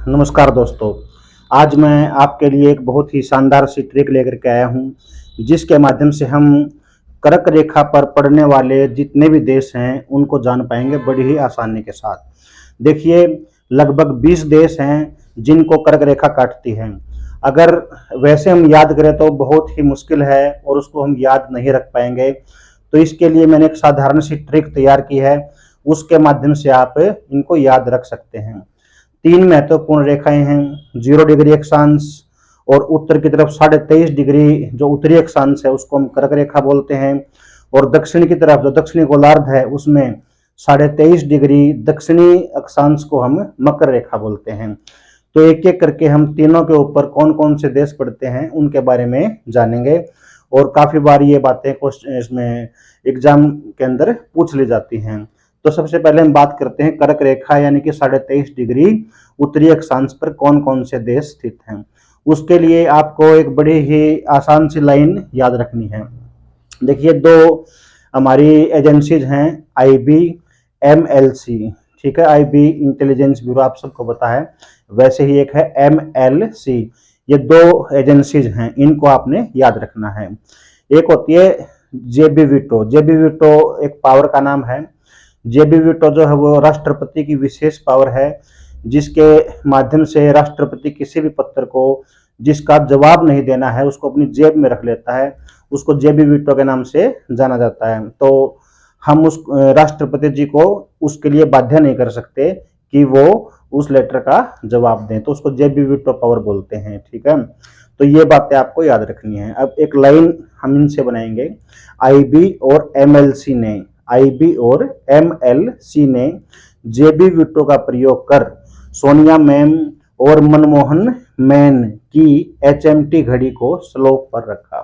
नमस्कार दोस्तों। आज मैं आपके लिए एक बहुत ही शानदार सी ट्रिक लेकर के आया हूँ, जिसके माध्यम से हम कर्क रेखा पर पड़ने वाले जितने भी देश हैं उनको जान पाएंगे बड़ी ही आसानी के साथ। देखिए, लगभग 20 देश हैं जिनको कर्क रेखा काटती है। अगर वैसे हम याद करें तो बहुत ही मुश्किल है और उसको हम याद नहीं रख पाएंगे। तो इसके लिए मैंने एक साधारण सी ट्रिक तैयार की है, उसके माध्यम से आप इनको याद रख सकते हैं। 3 महत्वपूर्ण रेखाएं हैं। 0 डिग्री अक्षांश और उत्तर की तरफ 23.5 डिग्री जो उत्तरी अक्षांश है उसको हम कर्क रेखा बोलते हैं, और दक्षिण की तरफ जो दक्षिणी गोलार्ध है उसमें 23.5 डिग्री दक्षिणी अक्षांश को हम मकर रेखा बोलते हैं। तो एक एक करके हम तीनों के ऊपर कौन कौन से देश पड़ते हैं उनके बारे में जानेंगे, और काफी बार ये बातें क्वेश्चन इसमें एग्जाम के अंदर पूछ ली जाती हैं। तो सबसे पहले हम बात करते हैं कर्क रेखा यानी कि 23.5 डिग्री उत्तरी अक्षांश पर कौन कौन से देश स्थित हैं। उसके लिए आपको एक बड़ी ही आसान सी लाइन याद रखनी है। देखिए, 2 हमारी एजेंसीज हैं, आईबी, एमएलसी। ठीक है, आईबी इंटेलिजेंस ब्यूरो आप सबको पता है, वैसे ही एक है एमएलसी। ये 2 एजेंसीज हैं, इनको आपने याद रखना है। एक होती है जेबी वीटो। जेबी वीटो एक पावर का नाम है। जेबी वीटो जो है वो राष्ट्रपति की विशेष पावर है, जिसके माध्यम से राष्ट्रपति किसी भी पत्र को जिसका जवाब नहीं देना है उसको अपनी जेब में रख लेता है, उसको जेबी वीटो के नाम से जाना जाता है। तो हम उस राष्ट्रपति जी को उसके लिए बाध्य नहीं कर सकते कि वो उस लेटर का जवाब दें, तो उसको जेबी वीटो पावर बोलते हैं। ठीक है, तो ये बातें आपको याद रखनी है। अब एक लाइन हम इनसे बनाएंगे। आईबी और एमएलसी ने आईबी और एमएलसी ने जेबी वीटो का प्रयोग कर सोनिया मैम और मनमोहन मैन की एचएमटी घड़ी को स्लोप पर रखा।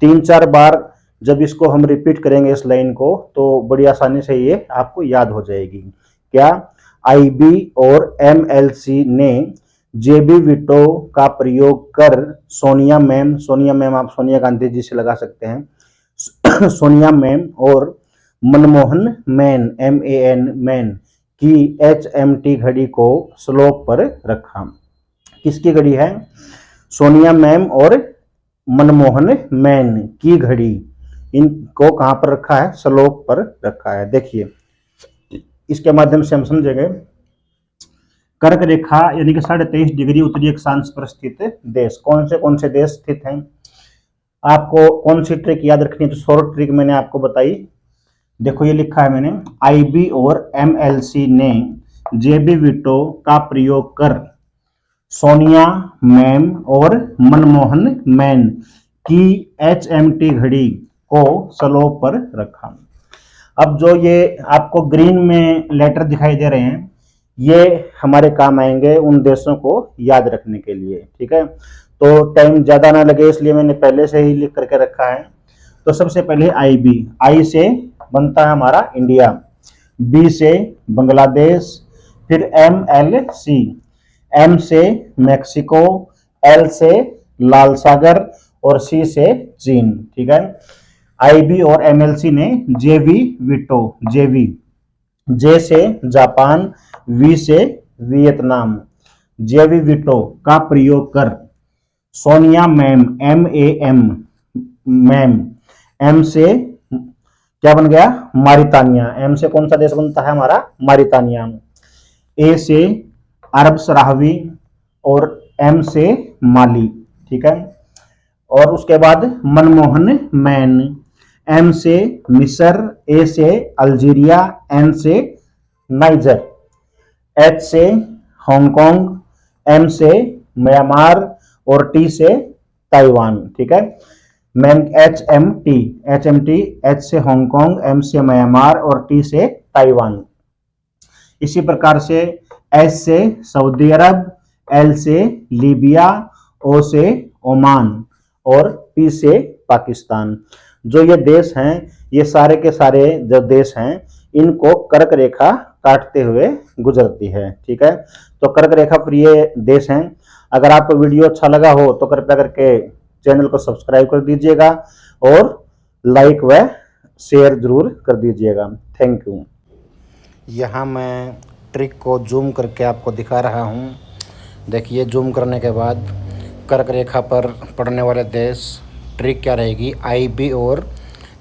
3-4 बार जब इसको हम रिपीट करेंगे इस लाइन को, तो बड़ी आसानी से ये आपको याद हो जाएगी। क्या? आईबी और एमएलसी ने जेबी वीटो का प्रयोग कर सोनिया मैम आप सोनिया गांधी जी से लगा सकते हैं, सोनिया मैम और मनमोहन मैन की एचएमटी घड़ी को स्लोप पर रखा। किसकी घड़ी है? सोनिया मैम और मनमोहन मैन की घड़ी, इनको कहां पर रखा है? स्लोप पर रखा है। देखिए, इसके माध्यम से हम समझेंगे कर्क रेखा यानी कि 23.5 डिग्री उत्तरी अक्षांश पर स्थित देश कौन से देश स्थित हैं। आपको कौन सी ट्रिक याद रखनी है? तो शॉर्ट ट्रिक मैंने आपको बताई। देखो, ये लिखा है मैंने, आईबी और एमएलसी ने जेबी वीटो का प्रयोग कर सोनिया मैम और मनमोहन मैन की एचएमटी घड़ी को स्लोप पर रखा। अब जो ये आपको ग्रीन में लेटर दिखाई दे रहे हैं, ये हमारे काम आएंगे उन देशों को याद रखने के लिए। ठीक है, तो टाइम ज्यादा ना लगे इसलिए मैंने पहले से ही लिख करके रखा है। तो सबसे पहले आईबी, आई से बनता है हमारा इंडिया, बी से बांग्लादेश, फिर एमएलसी, एम से मैक्सिको, एल से लाल सागर और सी से चीन। ठीक है, आईबी और एमएलसी ने जेवी वीटो, जेवी, जे से जापान, वी से वियतनाम, जेवी वीटो का प्रयोग कर Sonia ma'am, M ma'am, M से क्या बन गया? मारितानिया। एम से कौन सा देश बनता है हमारा? मारितानिया। ए से अरब सराहवी और एम से माली। ठीक है, और उसके बाद मनमोहन मैन, एम से मिस्र, ए से अल्जीरिया, एन से नाइजर, एच से हांगकांग, एम से म्यांमार और टी से ताइवान। ठीक है, एच एम टी, एच से हांगकांग, एम से म्यांमार और टी से ताइवान। इसी प्रकार से एस से सऊदी अरब, एल से लीबिया, ओ से ओमान और पी से पाकिस्तान। जो ये देश हैं, ये सारे के सारे जो देश हैं, इनको कर्क रेखा काटते हुए गुजरती है। ठीक है, तो कर्क रेखा प्रिय देश हैं। अगर आपको वीडियो अच्छा लगा हो तो कृपया करके चैनल को सब्सक्राइब कर दीजिएगा और लाइक व शेयर जरूर कर दीजिएगा। Thank you. यहाँ मैं ट्रिक को जूम करके आपको दिखा रहा हूँ। देखिए जूम करने के बाद कर्क रेखा पर पड़ने वाले देश, ट्रिक क्या रहेगी, आईबी और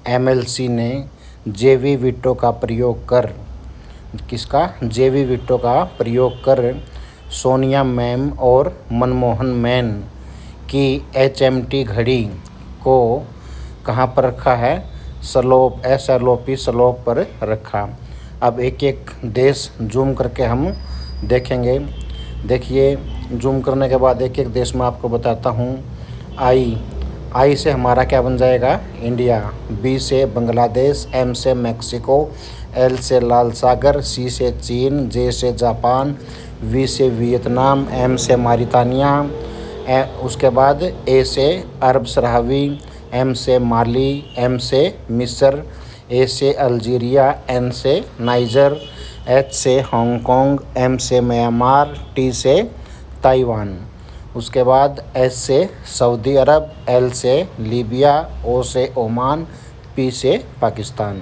एमएलसी ने जेवी वीटो का प्रयोग कर, किसका, जेवी वीटो का प्रयोग कर सोनिया मैम और मनमोहन मैन की एचएमटी घड़ी को कहाँ पर रखा है, स्लोप, एसएलओपी स्लोप पर रखा। अब एक एक देश जूम करके हम देखेंगे। देखिए जूम करने के बाद एक एक देश में आपको बताता हूँ। आई से हमारा क्या बन जाएगा, इंडिया। बी से बांग्लादेश, एम से मैक्सिको, एल से लाल सागर, सी से चीन, जे से जापान, वी से वियतनाम, एम से मारितानिया, उसके बाद ए से अरब सराहवी, एम से माली, एम से मिस्र, ए से अल्जीरिया, एन से नाइजर, एच से हांगकांग, एम से म्यांमार, टी से ताइवान। उसके बाद एस से सऊदी अरब, एल से लीबिया, ओ से ओमान, पी से पाकिस्तान।